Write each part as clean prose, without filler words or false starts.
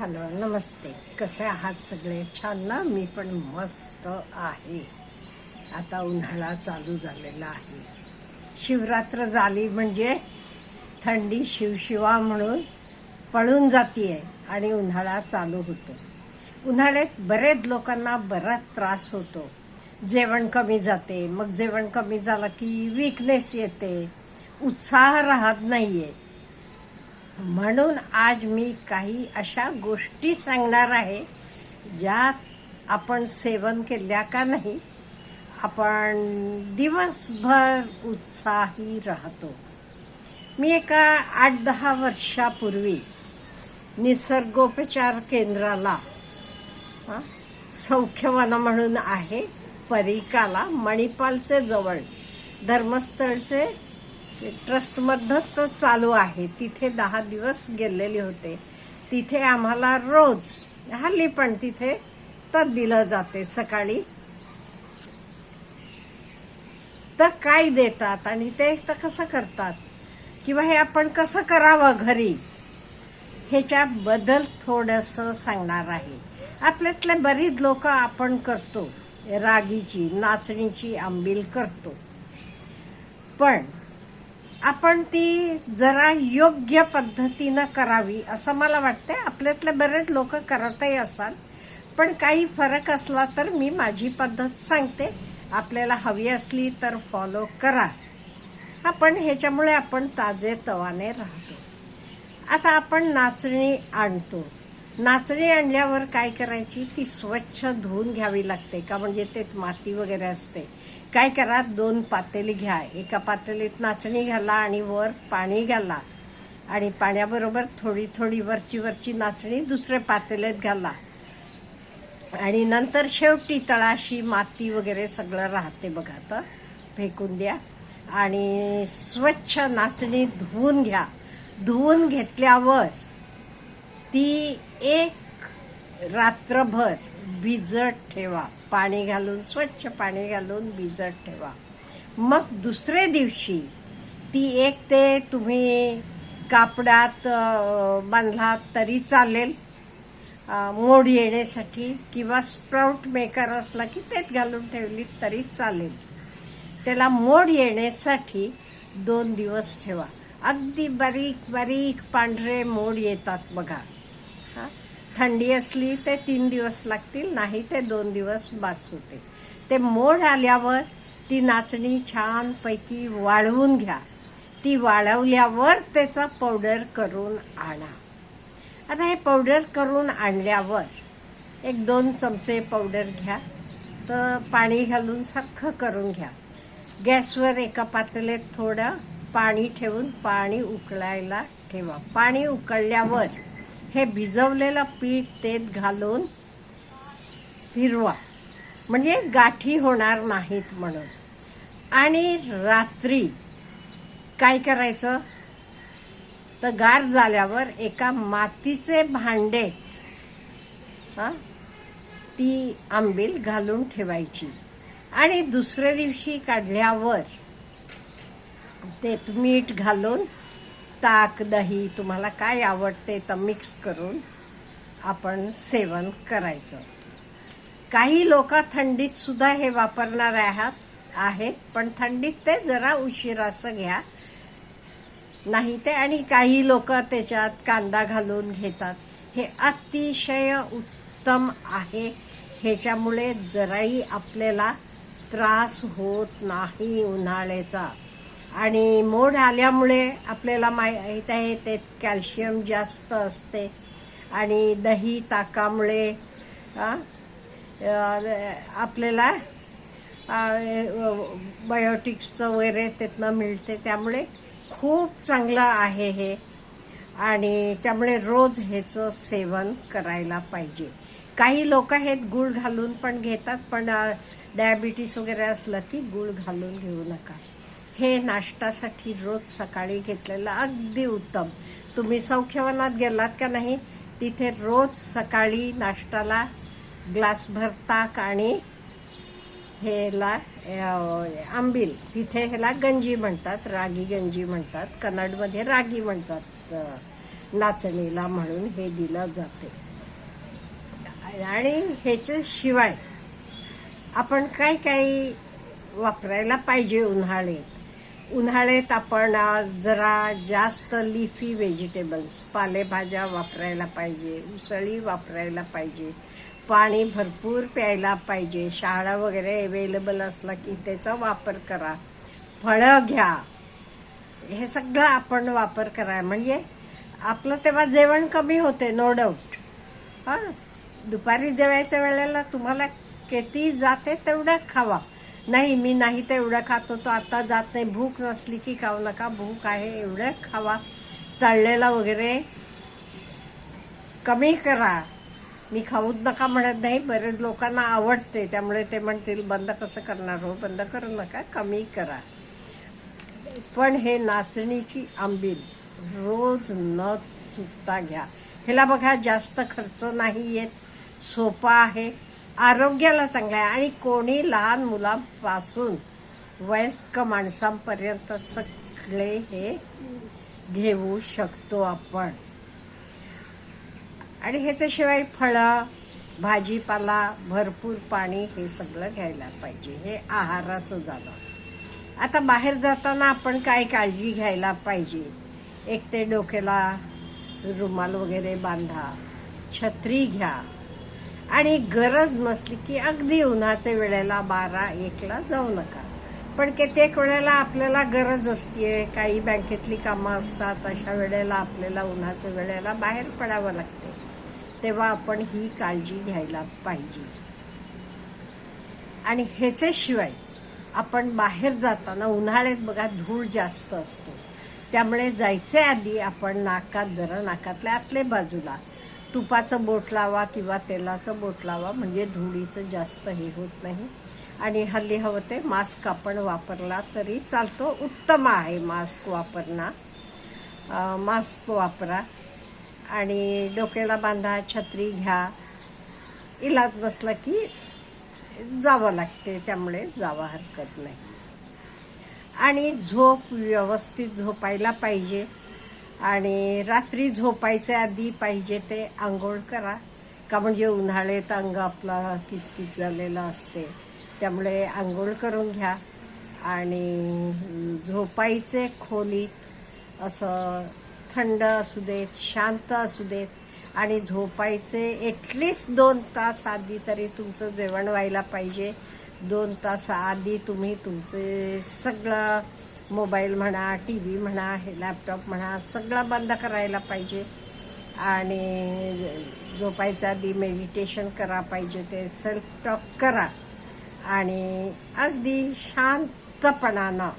Hello नमस्ते. कसे आहात सगळे? छान ना? मी पण मस्त आहे. आता उन्हाळा चालू झालेला आहे. शिवरात्र झाली म्हणजे थंडी शिवशिवा म्हणून पळून जातीये आणि उन्हाळा चालू होतो. उन्हाळ्यात बरेच लोकांना बराच त्रास होतो. जेवण कमी जाते, मग जेवण कमी झालं की वीकनेस येते, उत्साह राहत नाहीये. म्हणून आज मी काही अशा गोष्टी सांगणार आहे ज्यात आपण सेवन केल्या का नाही आपण दिवसभर उत्साही राहतो. मी एका 8-10 वर्षापूर्वी निसर्गोपचार केंद्राला सौख्यवन म्हणून आहे परिकाला, मणिपालचे जवळ, धर्मस्थळचे ट्रस्टमध्ये तो चालू आहे, तिथे 10 दिवस गेलेले होते. तिथे आम्हाला रोज हल्ली पण तिथे तर दिलं जाते. सकाळी तर काय देतात आणि ते तर कसं करतात किंवा हे आपण कसं करावं घरी ह्याच्याबद्दल थोडंसं सांगणार आहे. आपल्यातले बरीच लोक आपण करतो, रागीची नाचणीची आंबील करतो, पण आपण ती जरा योग्य पद्धतीनं करावी असं मला वाटते. आपल्यातले बरेच लोक करतही असाल, पण काही फरक असला तर मी माझी पद्धत सांगते. आपल्याला हवी असली तर फॉलो करा. आपण ह्याच्यामुळे आपण ताजे तवाने राहतो. आता आपण नाचणी आणतो. नाचणी आणल्यावर काय करायची, ती स्वच्छ धुवून घ्यावी लागते का, म्हणजे ते माती वगैरे असते. काय करा, 2 पातेली घ्या. एका पातेलीत नाचणी घाला आणि वर पाणी घाला आणि पाण्याबरोबर थोडी थोडी वरची नाचणी दुसऱ्या पातेलीत घाला आणि नंतर शेवटी तळाशी माती वगैरे सगळं राहते बघा, तर फेकून द्या आणि स्वच्छ नाचणी धुवून घ्या. धुवून घेतल्यावर ती एक रात्रभर भिजत ठेवा. पाणी घालून, स्वच्छ पाणी घालून भिजत ठेवा. मग दुसरे दिवशी ती एक ते तुम्ही कापडात बांधलात तरी चालेल मोड येण्यासाठी, किंवा स्प्राउट मेकर असला की तेच घालून ठेवली तरी चालेल. त्याला मोड येण्यासाठी 2 दिवस ठेवा. अगदी बारीक बारीक पांढरे मोड येतात बघा. थंडी असली ते 3 दिवस लागतील, नाही ते 2 दिवस बास होते. ते मोड आल्यावर ती नाचणी छान पैकी वाळवून घ्या. ती वाळवल्यावर त्याचा पावडर करून आणा. आता हे पावडर करून आणल्यावर 1-2 चमचे पावडर घ्या, तर पाणी घालून सारखं करून घ्या. गॅसवर एका पातेल्यात थोडं पाणी ठेवून पाणी उकळायला ठेवा. पाणी उकळल्यावर हे भिजवलेलं पीठ तेत घालून फिरवा, म्हणजे गाठी होणार नाहीत म्हणून. आणि रात्री काय करायचं, तर गार झाल्यावर एका मातीचे भांडेत ती आंबील घालून ठेवायची आणि दुसऱ्या दिवशी काढल्यावर ते मीठ घालून, ताक, दही, तुम्हाला काय आवडते तर मिक्स करून आपण सेवन करायचं. काही लोक थंडीत सुद्धा हे वापरणार आहेत, पण थंडीत ते जरा उशिरासं घ्या, नाही ते. आणि काही लोक त्याच्यात कांदा घालून घेतात. हे अतिशय उत्तम आहे. ह्याच्यामुळे जराही आपल्याला त्रास होत नाही उन्हाळ्याचा. आणि मोड आल्यामुळे आपल्याला माहीत आहे ते कॅल्शियम जास्त असते आणि दही ताकामुळे आपल्याला बायोटिक्सचं वगैरे त्यातनं मिळते. त्यामुळे खूप चांगलं आहे हे आणि त्यामुळे रोज ह्याचं सेवन करायला पाहिजे. काही लोक हे गूळ घालून पण घेतात, पण डायबिटीस वगैरे असलं की गूळ घालून घेऊ नका. हे नाश्त्यासाठी रोज सकाळी घेतलेलं अगदी उत्तम. तुम्ही सौख्यवनात गेलात का नाही, तिथे रोज सकाळी नाश्त्याला ग्लासभर ताक आणि ह्याला आंबील, तिथे ह्याला गंजी म्हणतात, रागी गंजी म्हणतात, कन्नडमध्ये रागी म्हणतात नाचणीला, म्हणून हे दिलं जाते. आणि ह्याच्याशिवाय आपण काय काय वापरायला पाहिजे उन्हाळ्यात आपण जरा जास्त लिफी व्हेजिटेबल्स, पालेभाज्या वापरायला पाहिजे, उसळी वापरायला पाहिजे, पाणी भरपूर प्यायला पाहिजे. शहाळा वगैरे अवेलेबल असला की त्याचा वापर करा. फळं घ्या. हे सगळं आपण वापर करा. म्हणजे आपलं तेव्हा जेवण कमी होते, नो डाऊट. हां, दुपारी जेवायच्या वेळेला तुम्हाला किती जाते तेवढं खावा. नाही, मी नाही तेवढं खातो तो आता जात नाही. भूक नसली की खाऊ नका. भूक आहे एवढं खावा. तळलेला वगैरे कमी करा. मी खाऊच नका म्हणत नाही, बरेच लोकांना आवडते त्यामुळे ते म्हणतील बंद कसं करणार हो. बंद करू नका, कमी करा. पण हे नाचणीची आंबील रोज न चुकता घ्या. ह्याला बघा जास्त खर्च नाही येत, सोपा आहे, आरोग्याला चांगला आहे आणि कोणी लहान मुलांपासून वयस्क माणसांपर्यंत सगळे हे घेऊ शकतो आपण. आणि ह्याच्याशिवाय फळं, भाजीपाला, भरपूर पाणी हे सगळं घ्यायला पाहिजे. हे आहाराचं झालं. आता बाहेर जाताना आपण काय काळजी घ्यायला पाहिजे. एक ते डोक्याला रुमाल वगैरे बांधा, छत्री घ्या आणि गरज नसली की अगदी उन्हाच्या वेळेला 12-1ला जाऊ नका. पण कित्येक वेळेला आपल्याला गरज असते, काही बँकेतली कामं असतात, अशा वेळेला आपल्याला उन्हाच्या वेळेला बाहेर पडावं लागते. तेव्हा आपण ही काळजी घ्यायला पाहिजे. आणि ह्याच्याशिवाय आपण बाहेर जाताना उन्हाळ्यात बघा धूळ जास्त असतो, त्यामुळे जायचे आधी आपण नाकातल्या आतल्या बाजूला तुपाचं बोट लावा किंवा तेलाचं बोट लावा. म्हणजे धुळीचं जास्त हे होत नाही. आणि हल्ली हवं ते मास्क आपण वापरला तरी चालतो. उत्तम आहे मास्क वापरणं. मास्क वापरा आणि डोक्याला बांधा, छत्री घ्या. इलाज नसला की जावं लागते, त्यामुळे जावं हरकत नाही. आणि झोप, व्यवस्थित झोपायला पाहिजे. आणि रात्री झोपायच्या आधी पाहिजे ते आंघोळ करा. का म्हणजे उन्हाळ्यात अंग आपला किचकिच झालेलं असते, त्यामुळे आंघोळ करून घ्या. आणि झोपायचे खोलीत असं थंड असू देत, शांत असू देत. आणि झोपायचे ॲटलिस्ट 2 तास आधी तरी तुमचं जेवण व्हायला पाहिजे. 2 तास आधी तुम्ही तुमचे सगळं मोबाईल म्हणा, टी व्ही म्हणा, लॅपटॉप म्हणा, सगळं बंद करायला पाहिजे. आणि झोपायच्या आधी मेडिटेशन करा पाहिजे, ते सेल्फ टॉक करा. आणि अगदी शांतपणानं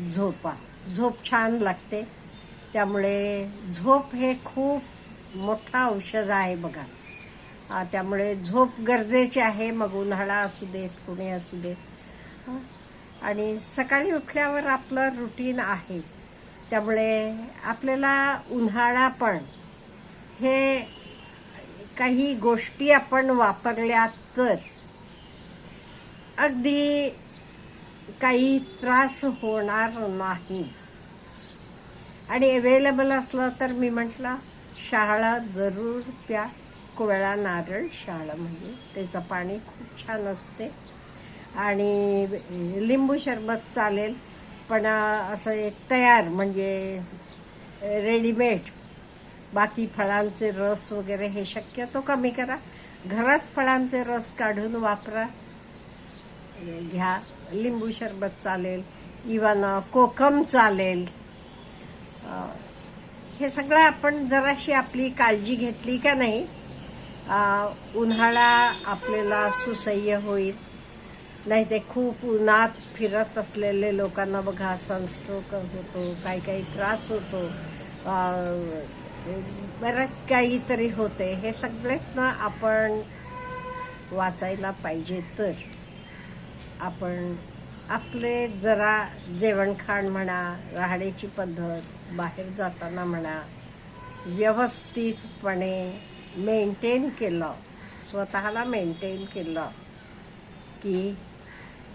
झोपा. झोप छान लागते. त्यामुळे झोप हे खूप मोठं औषध आहे बघा. त्यामुळे झोप गरजेची आहे. मग उन्हाळा असू देत, कुणी असू देत. आणि सकाळी उठल्यावर आपलं रुटीन आहे, त्यामुळे आपल्याला उन्हाळा पण हे काही गोष्टी आपण वापरल्या तर अगदी काही त्रास होणार नाही. आणि अवेलेबल असलं तर मी म्हटलं शहाळा जरूर प्या. कोवळा नारळ शहाळा म्हणजे त्याचं पाणी खूप छान असते. आणि लिंबू सरबत चालेल, पण असं एक तयार म्हणजे रेडीमेड बाकी फळांचे रस वगैरे हे शक्यतो कमी करा. घरात फळांचे रस काढून वापरा, घ्या. लिंबू सरबत चालेल, इवन कोकम चालेल. हे सगळं आपण जराशी आपली काळजी घेतली का नाही, उन्हाळा आपल्याला सुसह्य होईल. नाही ते खूप उन्हात फिरत असलेले लोकांना बघा सनस्ट्रोक होतो, काही त्रास होतो, बरंच काहीतरी होते. हे सगळ्यातनं आपण वाचायला पाहिजे तर आपण आपले जरा जेवणखाण म्हणा, राहण्याची पद्धत, बाहेर जाताना म्हणा, व्यवस्थितपणे मेंटेन केलं, स्वतःला मेंटेन केलं की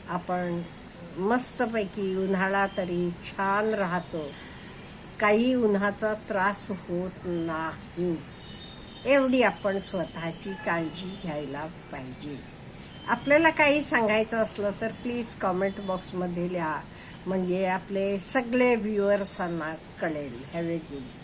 आपण मस्तपैकी उन्हाळा तरी छान राहतो. काही उन्हाचा त्रास होत नाही. एवढी आपण स्वतःची काळजी घ्यायला पाहिजे. आपल्याला काही सांगायचं असलं तर प्लीज कॉमेंट बॉक्समध्ये लिहा, म्हणजे आपले सगळे व्ह्युअर्सांना कळेल. Have a good